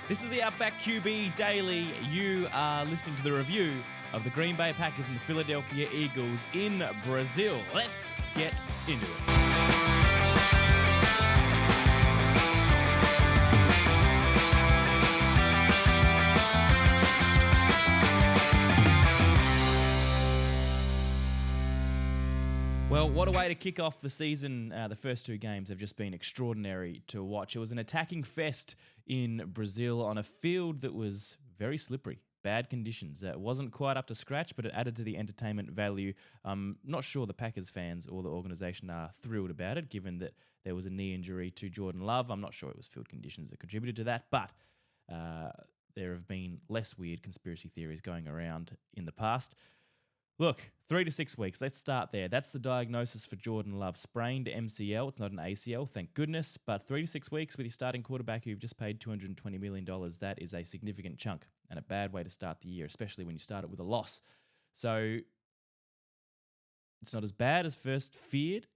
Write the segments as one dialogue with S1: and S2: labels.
S1: This is the Outback QB Daily. You are listening to the review of the Green Bay Packers and the Philadelphia Eagles in Brazil. Let's get into it. Well, what a way to kick off the season. The first two games have just been extraordinary to watch. It was an attacking fest in Brazil on a field that was very slippery, bad conditions. It wasn't quite up to scratch, but it added to the entertainment value. I'm not sure the Packers fans or the organisation are thrilled about it, given that there was a knee injury to Jordan Love. I'm not sure it was field conditions that contributed to that, but there have been less weird conspiracy theories going around in the past. Look, 3 to 6 weeks. Let's start there. That's the diagnosis for Jordan Love. Sprained MCL. It's not an ACL, thank goodness. But 3 to 6 weeks with your starting quarterback who you've just paid $220 million, that is a significant chunk and a bad way to start the year, especially when you start it with a loss. So it's not as bad as first feared,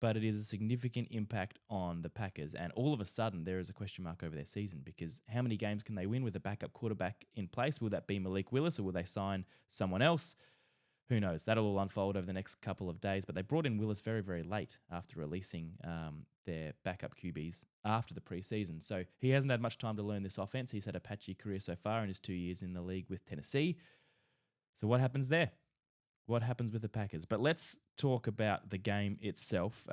S1: but it is a significant impact on the Packers. And all of a sudden, there is a question mark over their season because how many games can they win with a backup quarterback in place? Will that be Malik Willis or will they sign someone else? Who knows? That'll all unfold over the next couple of days. But they brought in Willis very, very late after releasing their backup QBs after the preseason. So he hasn't had much time to learn this offense. He's had a patchy career so far in his 2 years in the league with Tennessee. So what happens there? What happens with the Packers? But let's talk about the game itself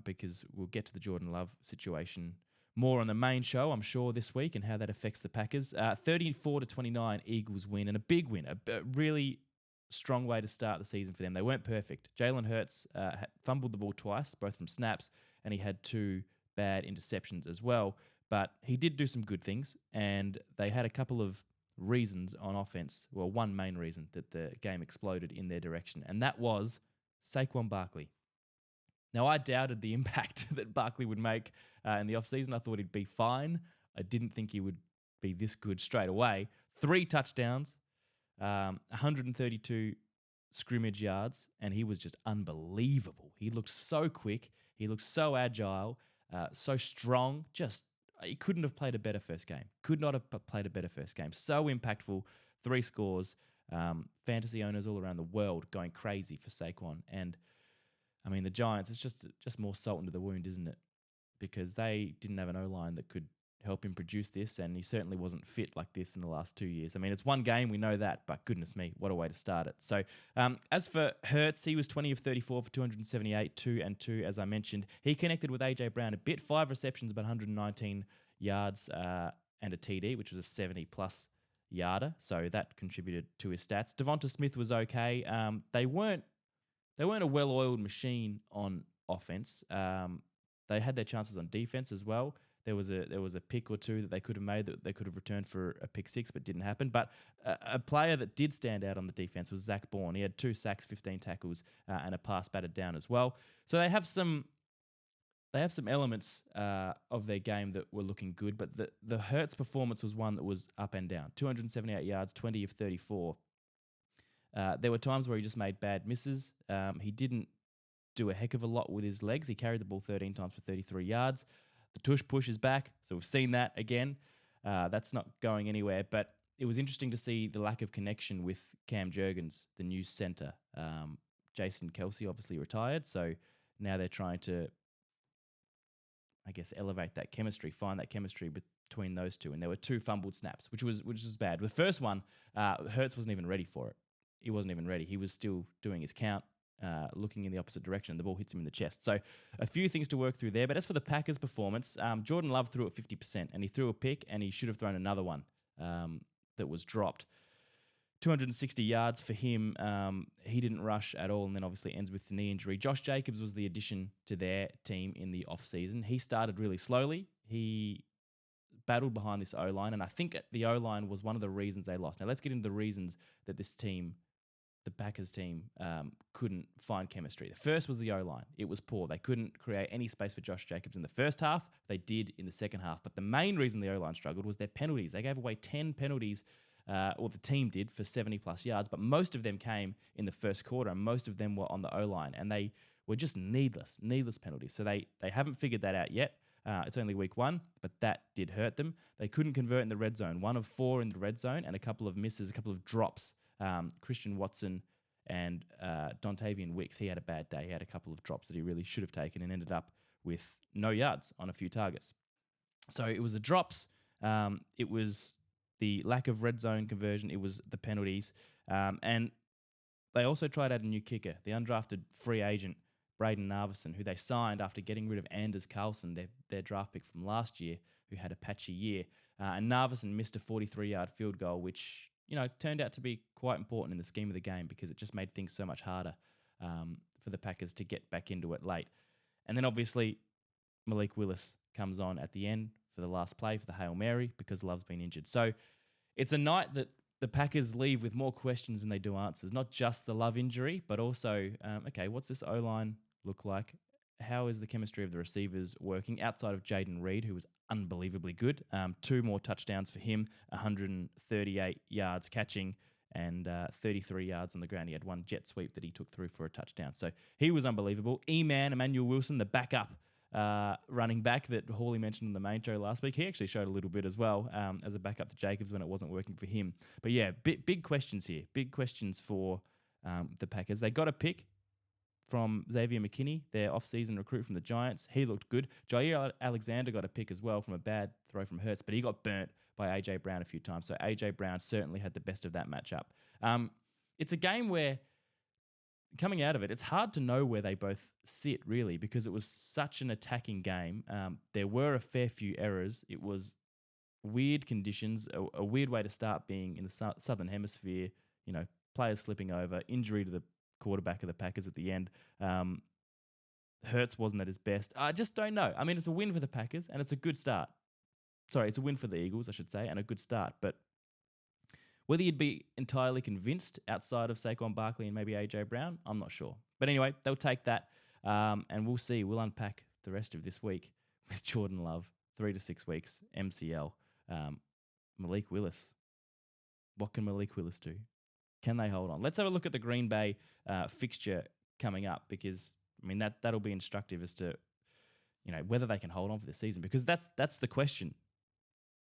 S1: because we'll get to the Jordan Love situation more on the main show, I'm sure, this week and how that affects the Packers. 34-29 Eagles win, and a big win, a really strong way to start the season for them. They weren't perfect. Jalen Hurts fumbled the ball twice, both from snaps, and he had 2 bad interceptions as well. But he did do some good things, and they had a couple of reasons on offense. Well, one main reason that the game exploded in their direction, and that was Saquon Barkley. Now, I doubted the impact that Barkley would make in the offseason. I thought he'd be fine. I didn't think he would be this good straight away. 3 touchdowns. 132 scrimmage yards, and he was just unbelievable. He looked so quick. He looked so agile, so strong. He couldn't have played a better first game. Could not have played a better first game. So impactful. 3 scores. Fantasy owners all around the world going crazy for Saquon. And, I mean, the Giants, it's just more salt into the wound, isn't it? Because they didn't have an O-line that could help him produce this, and he certainly wasn't fit like this in the last 2 years. I mean, it's one game, we know that, but goodness me, what a way to start it. So as for Hurts, he was 20 of 34 for 278, 2 and 2, as I mentioned. He connected with A.J. Brown a bit, 5 receptions, but 119 yards and a TD, which was a 70-plus yarder, so that contributed to his stats. Devonta Smith was okay. They weren't a well-oiled machine on offense. They had their chances on defense as well. There was a pick or two that they could have made that they could have returned for a pick 6, but didn't happen. But a player that did stand out on the defense was Zach Bourne. He had 2 sacks, 15 tackles, and a pass batted down as well. So they have some elements of their game that were looking good, but the Hurts performance was one that was up and down. 278 yards, 20 of 34. There were times where he just made bad misses. He didn't do a heck of a lot with his legs. He carried the ball 13 times for 33 yards. The tush push is back, so we've seen that again. That's not going anywhere, but it was interesting to see the lack of connection with Cam Jurgens, the new center. Jason Kelsey obviously retired, so now they're trying to, I guess, elevate that chemistry, find that chemistry between those two. And there were 2 fumbled snaps, which was bad. The first one, Hurts wasn't even ready for it. He wasn't even ready. He was still doing his count. Looking in the opposite direction, the ball hits him in the chest. So a few things to work through there. But as for the Packers' performance, Jordan Love threw it 50%, and he threw a pick, and he should have thrown another one that was dropped. 260 yards for him. He didn't rush at all, and then obviously ends with the knee injury. Josh Jacobs was the addition to their team in the offseason. He started really slowly. He battled behind this O-line, and I think the O-line was one of the reasons they lost. Now let's get into the reasons that this team, the Packers team, couldn't find chemistry. The first was the O-line. It was poor. They couldn't create any space for Josh Jacobs in the first half. They did in the second half. But the main reason the O-line struggled was their penalties. They gave away 10 penalties, or the team did, for 70-plus yards. But most of them came in the first quarter, and most of them were on the O-line. And they were just needless penalties. So they haven't figured that out yet. It's only week 1, but that did hurt them. They couldn't convert in the red zone. 1 of 4 in the red zone and a couple of misses, a couple of drops. Christian Watson and Dontavian Wicks, he had a bad day. He had a couple of drops that he really should have taken and ended up with no yards on a few targets. So it was the drops. It was the lack of red zone conversion. It was the penalties. And they also tried out a new kicker, the undrafted free agent, Braden Narveson, who they signed after getting rid of Anders Carlson, their draft pick from last year, who had a patchy year. And Narveson missed a 43-yard field goal, which turned out to be quite important in the scheme of the game because it just made things so much harder for the Packers to get back into it late. And then obviously Malik Willis comes on at the end for the last play for the Hail Mary because Love's been injured. So it's a night that the Packers leave with more questions than they do answers, not just the Love injury, but also, what's this O-line look like? How is the chemistry of the receivers working outside of Jaden Reed, who was unbelievably good? 2 more touchdowns for him, 138 yards catching and 33 yards on the ground. He had 1 jet sweep that he took through for a touchdown. So he was unbelievable. E-Man, Emmanuel Wilson, the backup running back that Hawley mentioned in the main show last week, he actually showed a little bit as well as a backup to Jacobs when it wasn't working for him. But yeah, big questions here. Big questions for the Packers. They got a pick from Xavier McKinney, their off-season recruit from the Giants. He looked good. Jair Alexander got a pick as well from a bad throw from Hurts, but he got burnt by A.J. Brown a few times. So A.J. Brown certainly had the best of that matchup. It's a game where, coming out of it, it's hard to know where they both sit, really, because it was such an attacking game. There were a fair few errors. It was weird conditions, a weird way to start being in the Southern Hemisphere, players slipping over, injury to the quarterback of the Packers at the end. Hurts wasn't at his best. I just don't know. I mean, it's a win for the Packers, and it's a good start. Sorry, it's a win for the Eagles, I should say, and a good start. But whether you'd be entirely convinced outside of Saquon Barkley and maybe A.J. Brown, I'm not sure. But anyway, they'll take that, and we'll see. We'll unpack the rest of this week with Jordan Love, 3 to 6 weeks, MCL. Malik Willis. What can Malik Willis do? Can they hold on? Let's have a look at the Green Bay fixture coming up because, that'll be instructive as to, whether they can hold on for the season because that's the question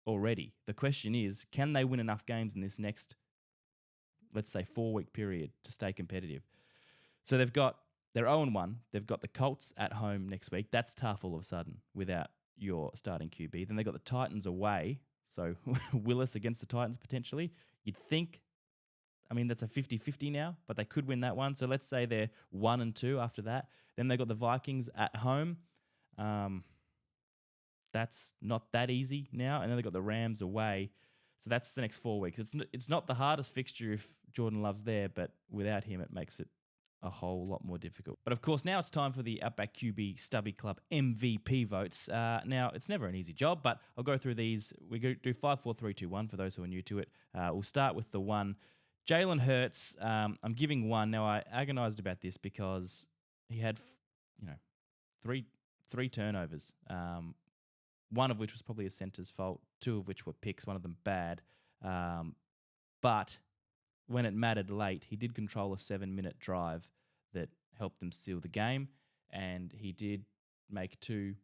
S1: already. The question is, can they win enough games in this next, let's say, 4-week period to stay competitive? So they're 0-1. They've got the Colts at home next week. That's tough all of a sudden without your starting QB. Then they've got the Titans away. So Willis against the Titans potentially. You'd think, that's a 50-50 now, but they could win that one. So let's say they're 1-2 after that. Then they've got the Vikings at home. That's not that easy now. And then they've got the Rams away. So that's the next 4 weeks. It's not the hardest fixture if Jordan Love's there, but without him, it makes it a whole lot more difficult. But of course, now it's time for the Outback QB Stubby Club MVP votes. Now, it's never an easy job, but I'll go through these. We do 5, 4, 3, 2, 1 for those who are new to it. We'll start with the 1. Jalen Hurts, I'm giving 1. Now, I agonized about this because he had, three turnovers, one of which was probably a center's fault, 2 of which were picks, one of them bad. But when it mattered late, he did control a 7-minute drive that helped them seal the game, and he did make 2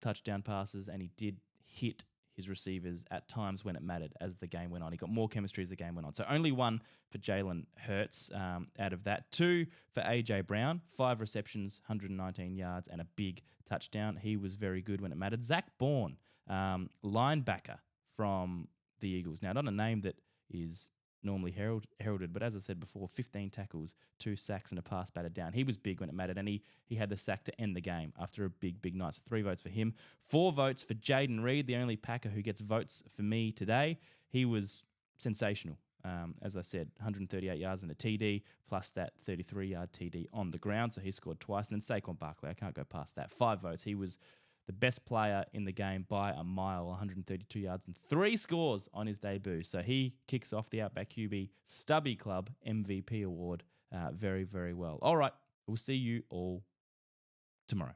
S1: touchdown passes, and he did hit his receivers at times when it mattered as the game went on. He got more chemistry as the game went on. So only 1 for Jalen Hurts out of that. 2 for A.J. Brown, 5 receptions, 119 yards, and a big touchdown. He was very good when it mattered. Zach Bourne, linebacker from the Eagles. Now, not a name that is normally heralded, but as I said before, 15 tackles, 2 sacks, and a pass batted down. He was big when it mattered, and he had the sack to end the game after a big night. So 3 votes for him. 4 votes for Jaden Reed, the only Packer who gets votes for me today. He was sensational. As I said, 138 yards and a TD, plus that 33-yard TD on the ground, so he scored twice. And then Saquon Barkley, I can't go past that. 5 votes. He was the best player in the game by a mile, 132 yards and 3 scores on his debut. So he kicks off the Outback QB Stubby Club MVP award very, very well. All right, we'll see you all tomorrow.